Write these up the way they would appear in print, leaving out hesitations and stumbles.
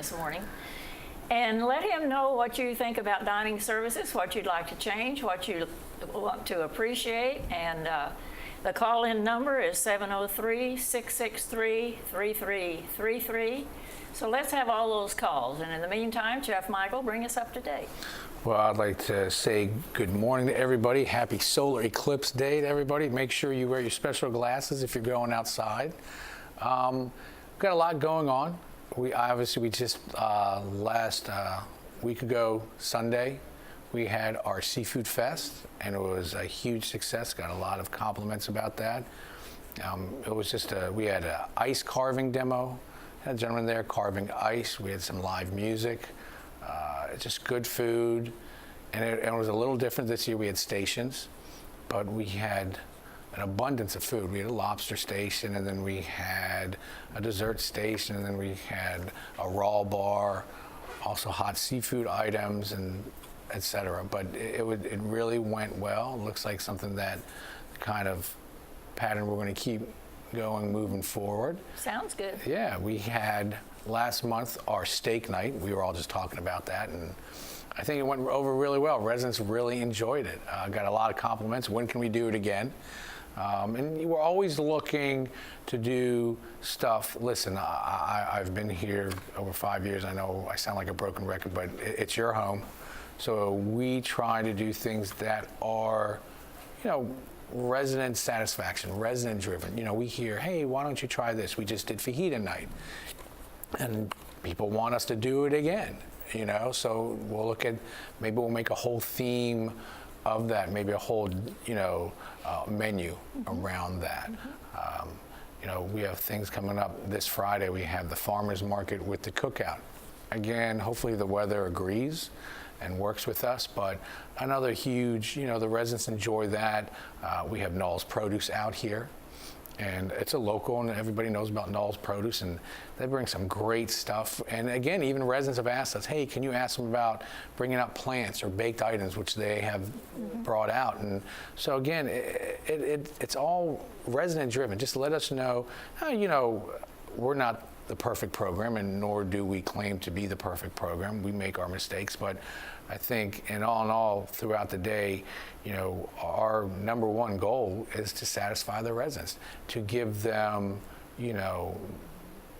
this morning. And let him know what you think about dining services, what you'd like to change, what you want to appreciate. And the call-in number is 703-663-3333. So let's have all those calls. And in the meantime, Chef Michael, bring us up to date. Well, I'd like to say good morning to everybody. Happy solar eclipse day to everybody. Make sure you wear your special glasses if you're going outside. Got a lot going on. We just last week ago, Sunday, we had our Seafood Fest, and it was a huge success. Got a lot of compliments about that. It was just we had an ice carving demo. Had a gentleman there carving ice. We had some live music. Just good food, and it was a little different this year. We had stations, but we had an abundance of food. We had a lobster station, and then we had a dessert station, and then we had a raw bar, also hot seafood items, and etc. But it really went well. It looks like something that kind of pattern we're going to keep going moving forward. Sounds good. Yeah, we had last month our steak night. We were all just talking about that, and I think it went over really well. Residents really enjoyed it. Got a lot of compliments. When can we do it again? And we're always looking to do stuff. Listen, I've been here over 5 years. I know I sound like a broken record, but it's your home. So we try to do things that are, resident satisfaction, resident driven. We hear, hey, why don't you try this? We just did fajita night. And people want us to do it again, So we'll look at, maybe we'll make a whole theme of that, maybe a whole, menu around that. We have things coming up this Friday. We have the farmers market with the cookout. Again, hopefully the weather agrees and works with us, but another huge, the residents enjoy that. We have Knoll's Produce out here, and it's a local, and everybody knows about Knoll's Produce, and they bring some great stuff. And again, even residents have asked us, hey, can you ask them about bringing out plants or baked items, which they have brought out. And so again, it's all resident driven. Just let us know, we're not the perfect program, and nor do we claim to be the perfect program. We make our mistakes, but I think in all, throughout the day, our number one goal is to satisfy the residents, to give them, I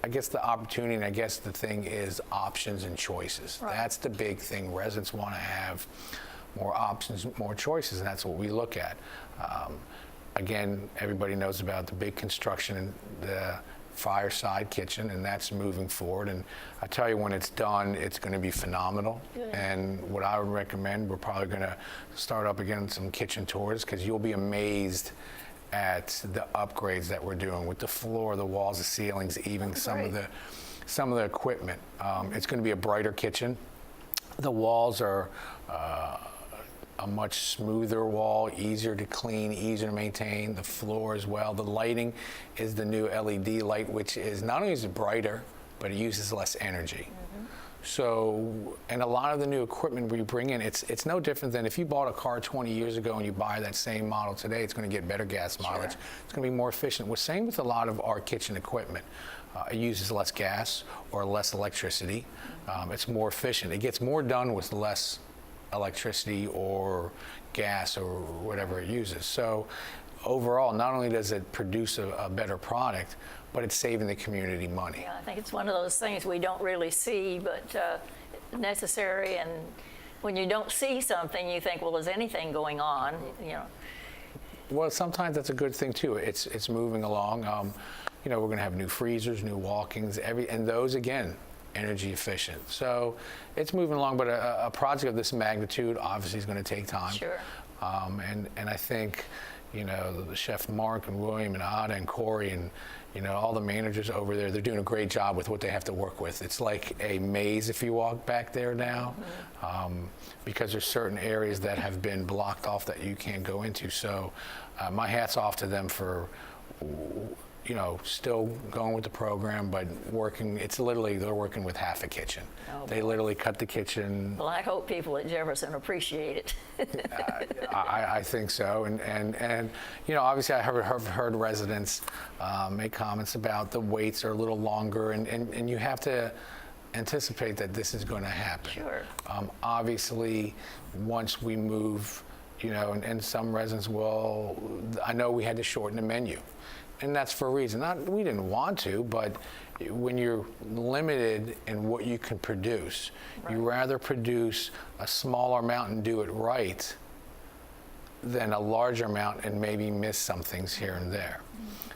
guess the opportunity, and I guess the thing is options and choices. Right. That's the big thing. Residents want to have more options, more choices, and that's what we look at. Again, everybody knows about the big construction and the fireside kitchen, and that's moving forward. And I tell you, when it's done, it's going to be phenomenal. Good. And what I would recommend, we're probably going to start up again some kitchen tours, because you'll be amazed at the upgrades that we're doing with the floor, the walls, the ceilings, even some of the equipment. It's going to be a brighter kitchen. The walls are a much smoother wall, easier to clean, easier to maintain. The floor as well. The lighting is the new LED light, which is not only is it brighter, but it uses less energy. So, and a lot of the new equipment we bring in, it's no different than if you bought a car 20 years ago and you buy that same model today, it's going to get better gas mileage. Sure. It's going to be more efficient. We're same with a lot of our kitchen equipment. It uses less gas or less electricity. It's more efficient. It gets more done with less electricity or gas or whatever it uses. So overall, not only does it produce a better product, but it's saving the community money. Yeah, I think it's one of those things we don't really see, but necessary. And when you don't see something, you think, well, is anything going on? Well, sometimes that's a good thing too. It's moving along. We're going to have new freezers, new walk-ins, and those again, energy efficient. So it's moving along, but a project of this magnitude obviously is going to take time. Sure. And I think, the Chef Mark and William and Ada and Corey and, all the managers over there, they're doing a great job with what they have to work with. It's like a maze if you walk back there now, because there's certain areas that have been blocked off that you can't go into. So my hat's off to them for still going with the program, but working, they're working with half a kitchen. Oh, they literally cut the kitchen. Well, I hope people at Jefferson appreciate it. I think so. And obviously I have heard residents make comments about the waits are a little longer, and you have to anticipate that this is going to happen. Sure. Obviously, once we move, and some residents will, I know we had to shorten the menu. And that's for a reason. We didn't want to, but when you're limited in what you can produce, you rather produce a smaller amount and do it right than a larger amount and maybe miss some things here and there.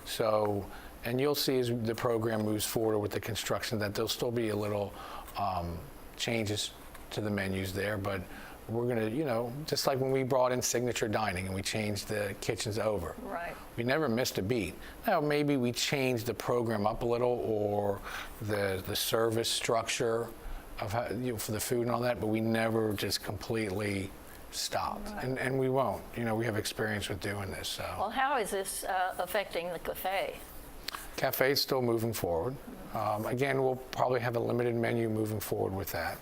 So, and you'll see as the program moves forward with the construction that there'll still be a little changes to the menus there, but we're going to, just like when we brought in signature dining and we changed the kitchens over. Right. We never missed a beat. Now, maybe we changed the program up a little or the service structure of how, for the food and all that, but we never just completely stopped. Right. And we won't. We have experience with doing this. So. Well, how is this affecting the cafe? Cafe is still moving forward. Again, we'll probably have a limited menu moving forward with that.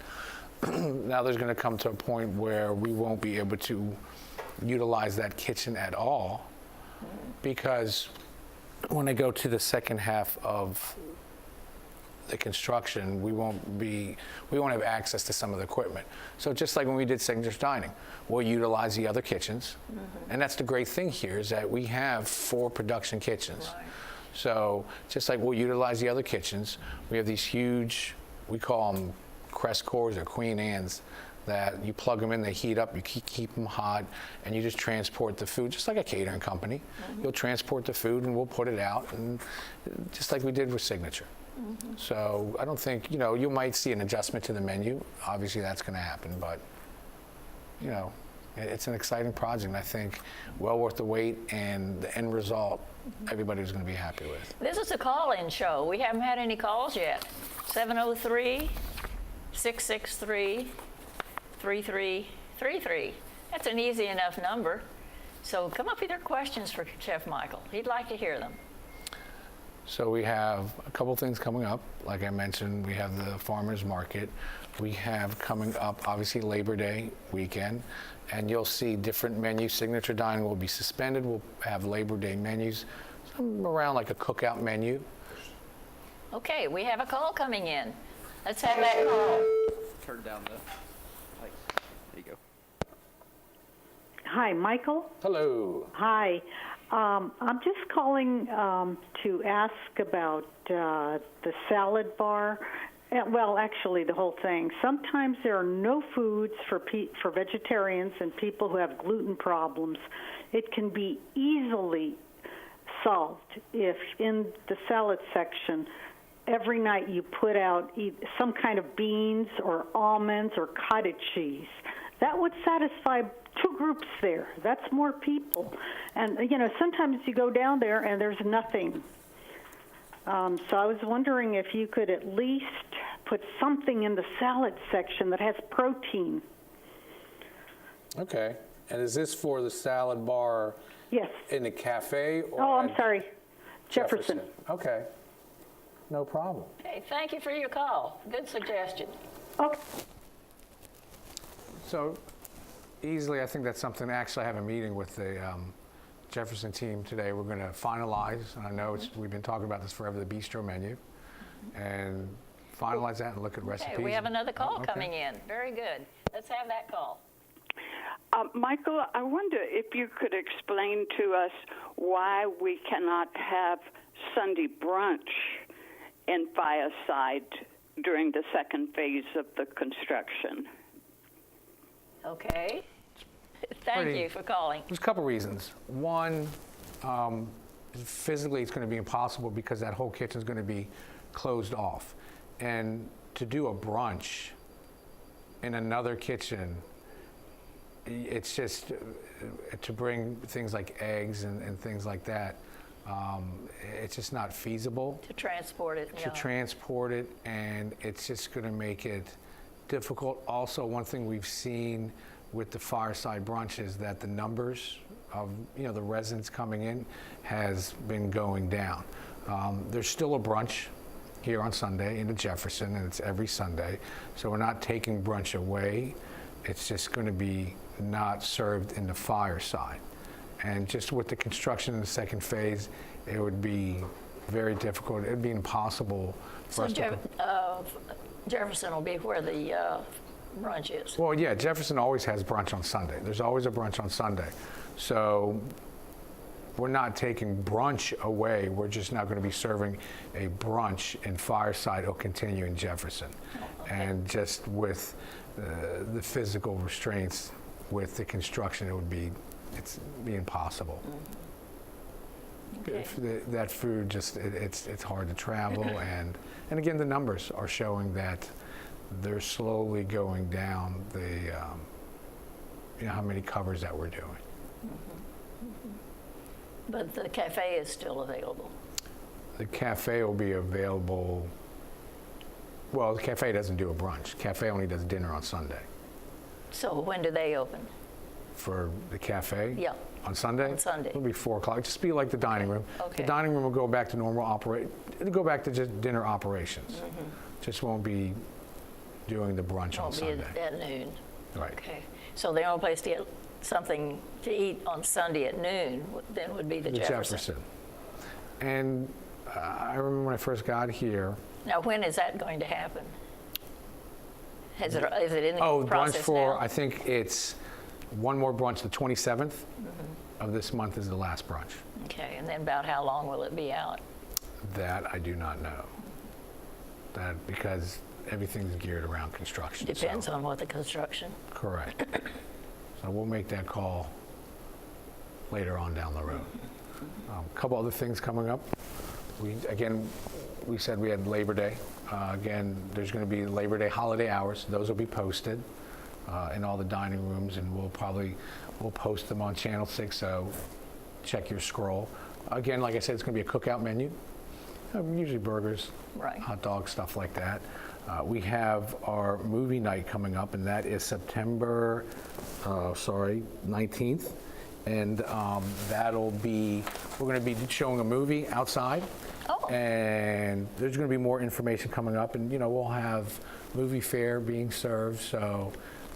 Now there's going to come to a point where we won't be able to utilize that kitchen at all because when I go to the second half of the construction, we won't have access to some of the equipment. So just like when we did signature dining, we'll utilize the other kitchens. And that's the great thing here is that we have 4 production kitchens. Right. So just like we'll utilize the other kitchens, we have these huge, we call them Crest cores or Queen Anne's, that you plug them in, they heat up, you keep them hot, and you just transport the food, just like a catering company. You'll transport the food and we'll put it out, and just like we did with Signature. So I don't think, you might see an adjustment to the menu. Obviously that's going to happen, but, it's an exciting project, and I think well worth the wait, and the end result, everybody's going to be happy with. This is a call-in show. We haven't had any calls yet. 703-663-3333. That's an easy enough number. So come up with your questions for Chef Michael. He'd like to hear them. So we have a couple things coming up. Like I mentioned, we have the farmers market. We have coming up, obviously, Labor Day weekend, and you'll see different menus. Signature dining will be suspended. We'll have Labor Day menus, some around like a cookout menu. Okay, we have a call coming in. Let's have that call. Turn down the light. There you go. Hi, Michael. Hello. Hi. I'm just calling to ask about the salad bar. Well, actually, the whole thing. Sometimes there are no foods for vegetarians and people who have gluten problems. It can be easily solved if in the salad section every night you put out some kind of beans or almonds or cottage cheese. That would satisfy 2 groups there. That's more people. And, sometimes you go down there and there's nothing. So I was wondering if you could at least put something in the salad section that has protein. Okay. And is this for the salad bar? Yes. In the cafe? Or Oh, I'm sorry. Jefferson. Okay. No problem. Hey, thank you for your call. Good suggestion. Okay. So easily, I think that's something. Actually, I have a meeting with the Jefferson team today. We're going to finalize, and I know we've been talking about this forever, the bistro menu, and finalize that and look at recipes. Okay, we have another call Okay. coming in. Very good. Let's have that call. Michael, I wonder if you could explain to us why we cannot have Sunday brunch in Fireside during the second phase of the construction. Okay. Thank you for calling. There's a couple reasons. One, physically it's going to be impossible because that whole kitchen is going to be closed off. And to do a brunch in another kitchen, it's just to bring things like eggs and things like that, it's just not feasible. To transport it. To transport it, and it's just going to make it difficult. Also, one thing we've seen with the fireside brunch is that the numbers of the residents coming in has been going down. There's still a brunch here on Sunday in the Jefferson, and it's every Sunday. So we're not taking brunch away. It's just going to be not served in the fireside. And just with the construction in the second phase, it would be very difficult. It would be impossible for us to... Jefferson will be where the brunch is. Well, yeah, Jefferson always has brunch on Sunday. There's always a brunch on Sunday. So we're not taking brunch away. We're just not going to be serving a brunch in Fireside. It'll continue in Jefferson. And just with the physical restraints with the construction, it's be impossible. Okay. That food it's hard to travel, and again, the numbers are showing that they're slowly going down how many covers that we're doing. But the cafe is still available. The cafe will be available. Well, the cafe doesn't do a brunch. Cafe only does dinner on Sunday. So when do they open? For the cafe? Yeah. On Sunday? On Sunday. It'll be 4 o'clock. Just be like the dining room. Okay. The dining room will go back to normal it'll go back to just dinner operations. Just won't be doing the brunch on Won't be Sunday. at noon. Right. Okay. So the only place to get something to eat on Sunday at noon then would be the Jefferson. And I remember when I first got here. Now, when is that going to happen? Is it in the Oh, brunch process for, now? I think it's one more brunch, the 27th of this month is the last brunch. Okay, and then about how long will it be out? That I do not know. That because everything's geared around construction. Depends so. on what the construction. Correct. So we'll make that call later on down the road. A couple other things coming up. We said we had Labor Day. Again, there's going to be Labor Day holiday hours. Those will be posted in all the dining rooms, and we'll post them on Channel 6, so check your scroll. Again, like I said, it's going to be a cookout menu. Usually burgers, Right. hot dogs, stuff like that. We have our movie night coming up, and that is September 19th. And we're going to be showing a movie outside. Oh. And there's going to be more information coming up, and we'll have movie fare being served. So,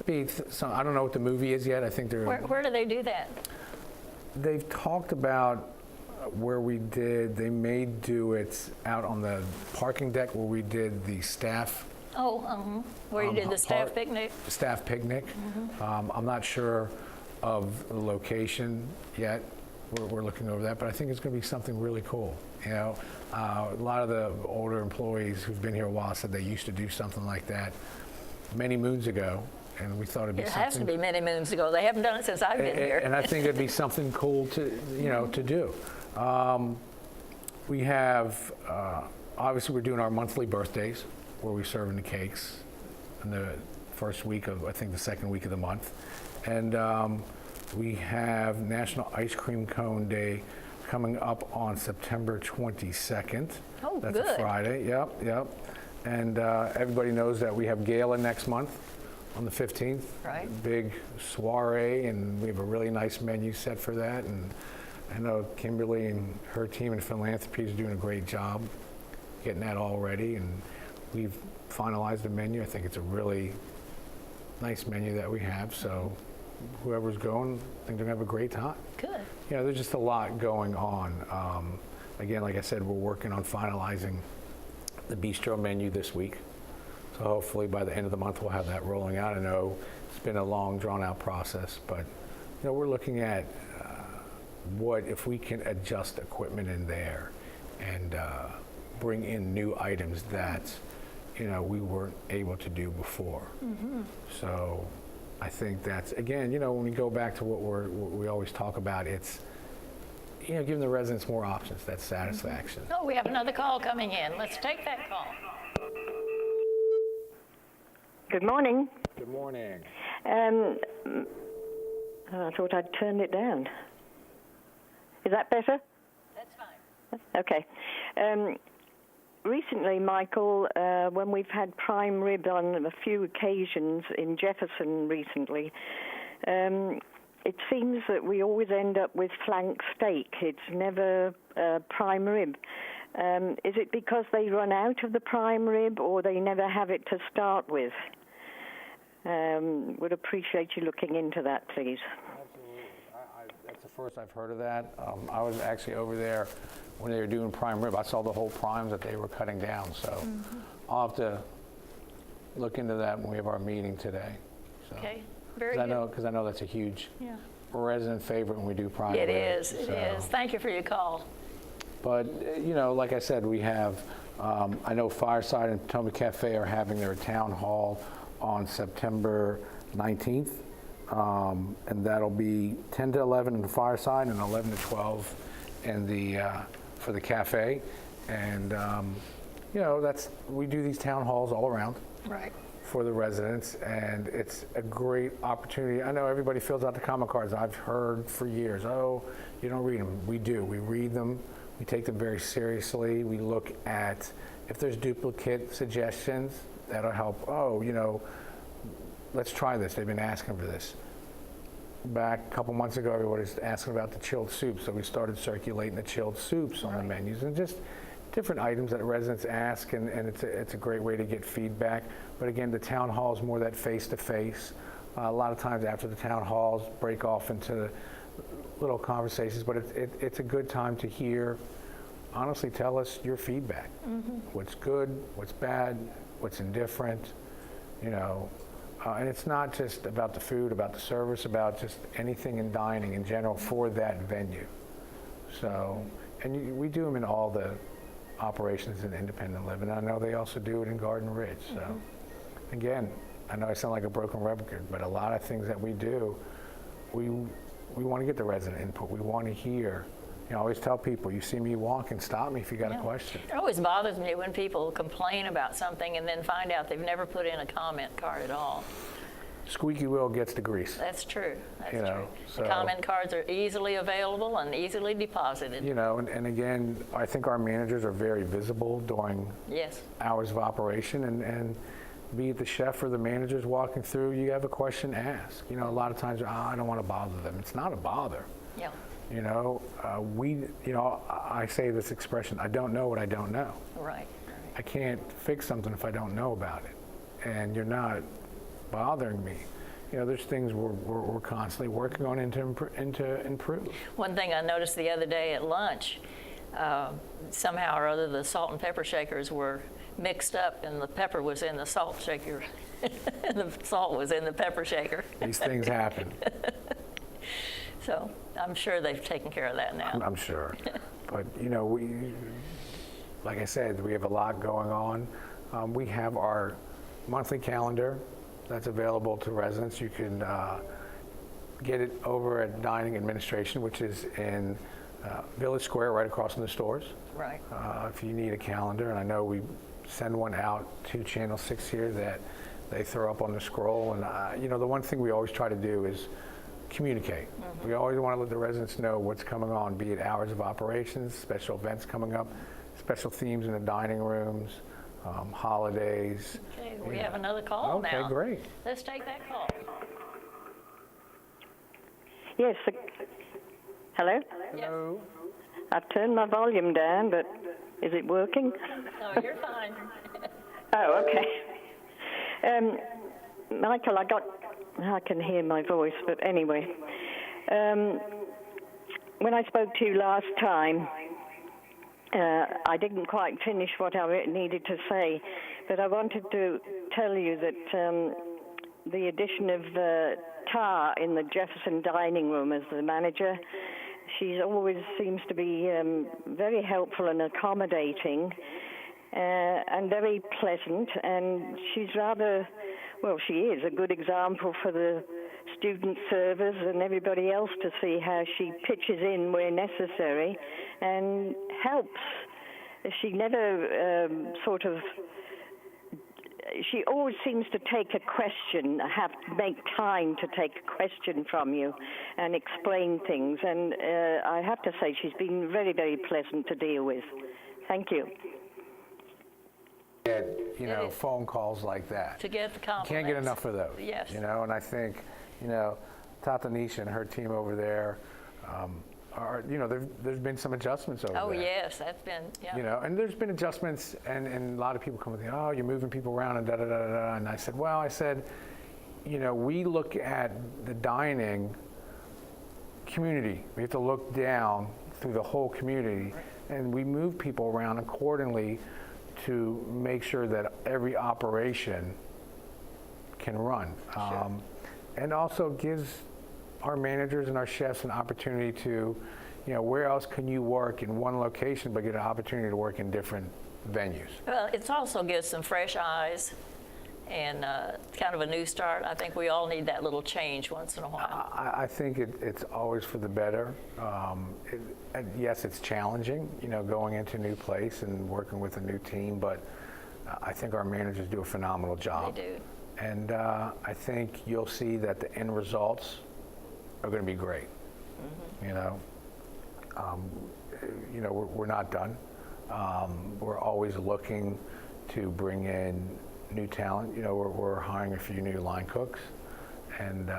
I don't know what the movie is yet. I think Where do they do that? they've talked about where we did. They may do it out on the parking deck where we did the staff. Where you did the staff part- picnic? Staff picnic. I'm not sure of the location yet. We're looking over that, but I think it's going to be something really cool. A lot of the older employees who've been here a while said they used to do something like that many moons ago, and we thought it'd be It something. has to be many moons ago. They haven't done it since I've been here. And I think it'd be something cool to do. We have obviously we're doing our monthly birthdays where we're serving the cakes in the first week of, I think, the second week of the month, and we have National Ice Cream Cone Day coming up on September 22nd. Oh, That's good. a Friday. Yep. And everybody knows that we have gala next month on the 15th. Right. Big soiree, and we have a really nice menu set for that. And I know Kimberly and her team in philanthropy is doing a great job getting that all ready, and we've finalized the menu. I think it's a really nice menu that we have. So whoever's going, I think they're gonna have a great time. Good. There's just a lot going on. Again, like I said, we're working on finalizing the bistro menu this week. So hopefully by the end of the month, we'll have that rolling out. I know it's been a long, drawn-out process, but we're looking at what if we can adjust equipment in there and bring in new items that we weren't able to do before. So I think that's, again, when we go back to what we always talk about, it's giving the residents more options. That's satisfaction. Oh, we have another call coming in. Let's take that call. Good morning. Good morning. I thought I'd turned it down. Is that better? That's fine. Okay. Recently, Michael, when we've had prime rib on a few occasions in Jefferson recently, it seems that we always end up with flank steak. It's never prime rib. Is it because they run out of the prime rib, or they never have it to start with? Would appreciate you looking into that, please. Absolutely. That's the first I've heard of that. I was actually over there when they were doing prime rib. I saw the whole primes that they were cutting down. So I'll have to look into that when we have our meeting today. So. Okay, very Because good. I know that's a huge Yeah. resident favorite when we do prime It rib. is, it is. Thank you for your call. But, like I said, we have, I know Fireside and Potomac Cafe are having their town hall on September 19th. And that'll be 10 to 11 in the Fireside and 11 to 12 in the, for the cafe. And, we do these town halls all around Right. for the residents, and it's a great opportunity. I know everybody fills out the comment cards. I've heard for years, oh, you don't read them. We do. We read them. We take them very seriously. We look at if there's duplicate suggestions, that'll help. Oh, let's try this. They've been asking for this. Back a couple months ago, everybody was asking about the chilled soups, so we started circulating the chilled soups on the menus, and just different items that residents ask, and it's a great way to get feedback. But again, the town hall is more that face-to-face. A lot of times after the town halls, break off into little conversations, but it's a good time to hear, honestly, tell us your feedback. What's good, what's bad, what's indifferent, and it's not just about the food, about the service, about just anything in dining in general for that venue. So, and we do them in all the operations in independent living. I know they also do it in Garden Ridge. So, again, I know I sound like a broken record, but a lot of things that we do, we want to get the resident input. We want to hear. I always tell people, you see me walking, stop me if you got a question. It always bothers me when people complain about something and then find out they've never put in a comment card at all. Squeaky wheel gets the grease. That's true. That's true. So, The comment cards are easily available and easily deposited. and again, I think our managers are very visible during Yes. hours of operation, and be it the chef or the managers walking through, you have a question, ask. A lot of times, I don't want to bother them. It's not a bother. Yeah. I say this expression, I don't know what I don't know. Right. I can't fix something if I don't know about it. And you're not bothering me. There's things we're constantly working on to improve. One thing I noticed the other day at lunch, somehow or other the salt and pepper shakers were mixed up and the pepper was in the salt shaker and the salt was in the pepper shaker. These things happen. So I'm sure they've taken care of that now. I'm sure. But, like I said, we have a lot going on. We have our monthly calendar that's available to residents. You can get it over at Dining Administration, which is in Village Square, right across from the stores. Right. If you need a calendar, and I know we send one out to Channel 6 here that they throw up on the scroll. And, the one thing we always try to do is communicate. We always want to let the residents know what's coming on, be it hours of operations, special events coming up, special themes in the dining rooms, holidays. Okay, we have another call now. Okay, great. Let's take that call. Yes. Hello? Hello. I've turned my volume down, but is it working? No, you're fine. Oh, okay. Michael, I can hear my voice, but anyway. When I spoke to you last time, I didn't quite finish what I needed to say, but I wanted to tell you that the addition of Tar in the Jefferson dining room as the manager, she always seems to be very helpful and accommodating and very pleasant, and she's she is a good example for the student servers and everybody else to see how she pitches in where necessary and helps. She never she always seems to take a question, make time to take a question from you and explain things. And I have to say she's been very, very pleasant to deal with. Thank you. Get, phone calls like that. To get the compliments. Can't get enough of those. Yes. And I think, Tata Nisha and her team over there, there's been some adjustments over there. Oh, yes, that's been, yeah. And there's been adjustments, and a lot of people come with, oh, you're moving people around and da-da-da-da-da. And I said, we look at the dining community. We have to look down through the whole community, and we move people around accordingly to make sure that every operation can run. And also gives our managers and our chefs an opportunity to, where else can you work in one location but get an opportunity to work in different venues? Well, it also gives some fresh eyes and kind of a new start. I think we all need that little change once in a while. I think it's always for the better. And yes, it's challenging, going into a new place and working with a new team, but I think our managers do a phenomenal job. They do. And I think you'll see that the end results are going to be great. We're not done. We're always looking to bring in new talent. We're hiring a few new line cooks, and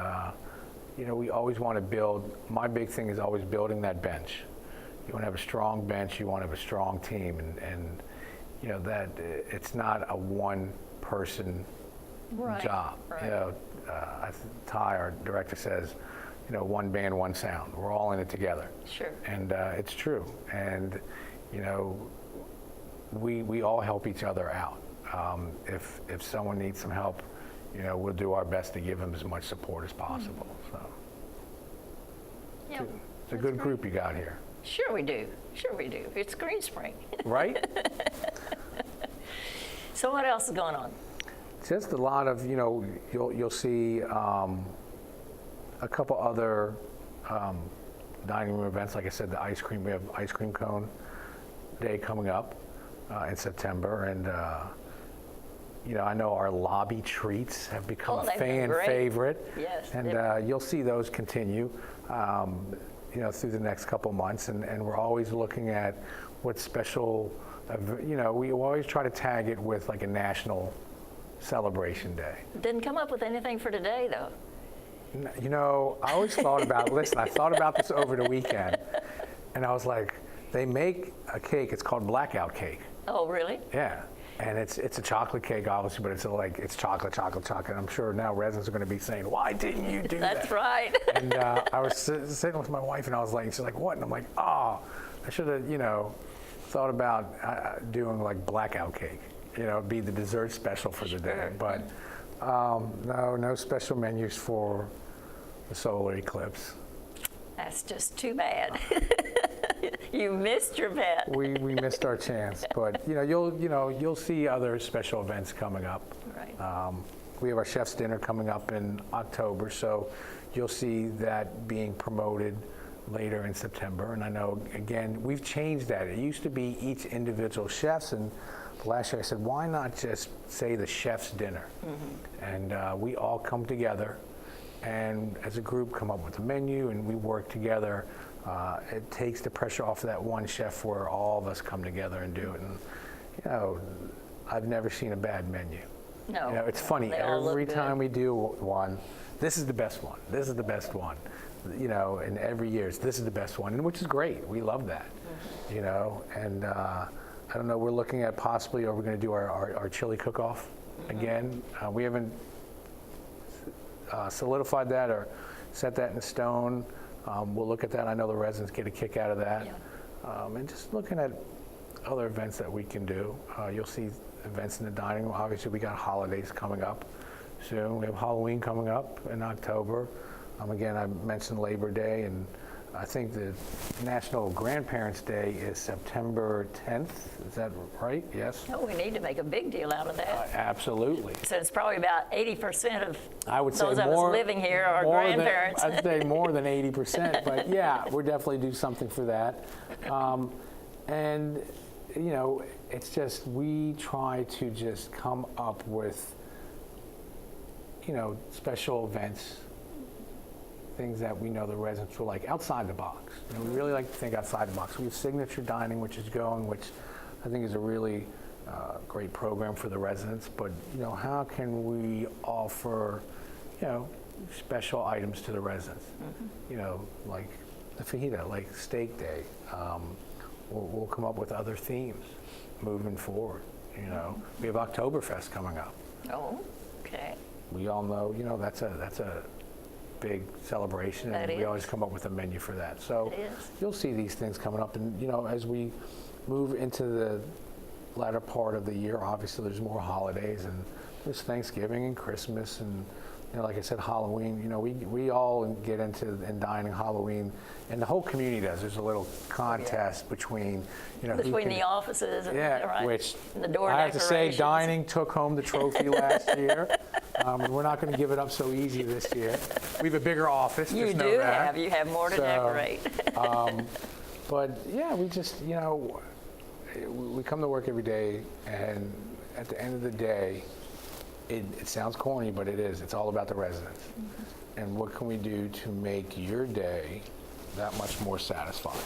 we always want to build. My big thing is always building that bench. You want to have a strong bench. You want to have a strong team, and that it's not a one-person job. Right. Ty, our director, says, one band, one sound. We're all in it together. Sure. And it's true. And we all help each other out. If someone needs some help, we'll do our best to give them as much support as possible. So Yeah, it's a good group you got here. Sure we do. Sure we do. It's Green Spring. Right? So what else is going on? Just a lot of, you'll see a couple other dining room events. Like I said, we have ice cream cone day coming up in September, and I know our lobby treats have become a they've been fan great. favorite. Yes. And you'll see those continue, through the next couple months, and we're always looking at what special, we always try to tag it with like a national celebration day. Didn't come up with anything for today, though. I always thought about, I thought about this over the weekend, and I was like, they make a cake, it's called blackout cake. Oh, really? Yeah, and it's a chocolate cake, obviously, but it's chocolate. I'm sure now residents are going to be saying, why didn't you do that? That's right. And I was sitting with my wife, and I was like, she's like, what? And I'm like, I should have, thought about doing like blackout cake. Be the dessert special for the day. But no special menus for the solar eclipse. That's just too bad. You missed your bet. We missed our chance, but you'll see other special events coming up. Right. We have our chef's dinner coming up in October, so you'll see that being promoted later in September. And I know, again, we've changed that. It used to be each individual chefs, and last year I said, why not just say the chef's dinner? Mm-hmm. And we all come together and as a group come up with a menu, and we work together. It takes the pressure off of that one chef where all of us come together and do it. And I've never seen a bad menu. No. It's funny, They all look every good. time we do one, this is the best one. This is the best one. And every year, this is the best one, and which is great. We love that. Mm-hmm. And I don't know, we're looking at possibly, are we going to do our chili cook-off again? We haven't solidified that or set that in stone. We'll look at that. I know the residents get a kick out of that. Yeah. And just looking at other events that we can do. You'll see events in the dining room. Obviously, we got holidays coming up soon. We have Halloween coming up in October. Again, I mentioned Labor Day, and I think the National Grandparents' Day is September 10th. Is that right? Yes? No, we need to make a big deal out of that. Absolutely. So it's probably about 80% of I would say those of more, us living here are more grandparents. I'd say more than 80%, but yeah, we'll definitely do something for that. And, it's just, we try to just come up with, special events, things that we know the residents will like outside the box. We really like to think outside the box. We have signature dining, which is going, which I think is a really great program for the residents. But how can we offer, special items to the residents? Mm-hmm. Like the fajita, like steak day. We'll come up with other themes moving forward. We have Oktoberfest coming up. Oh, okay. We all know, that's a big celebration, and That we is. always come up with a menu for that. So It is. you'll see these things coming up, and as we move into the latter part of the year, obviously there's more holidays, and There's Thanksgiving and Christmas and, like I said, Halloween. We all get into in dining Halloween, and the whole community does. There's a little contest between, who Between can- the offices and, Yeah, right, which and the door I have to say, decorations. dining took home the trophy last year. We're not going to give it up so easy this year. We have a bigger office. You just know do that. you have more to So, decorate. But yeah, we just, we come to work every day, and at the end of the day, it sounds corny, but it is. It's all about the residents. And what can we do to make your day that much more satisfying?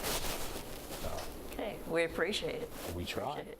Okay, we appreciate it. We try. Appreciate it.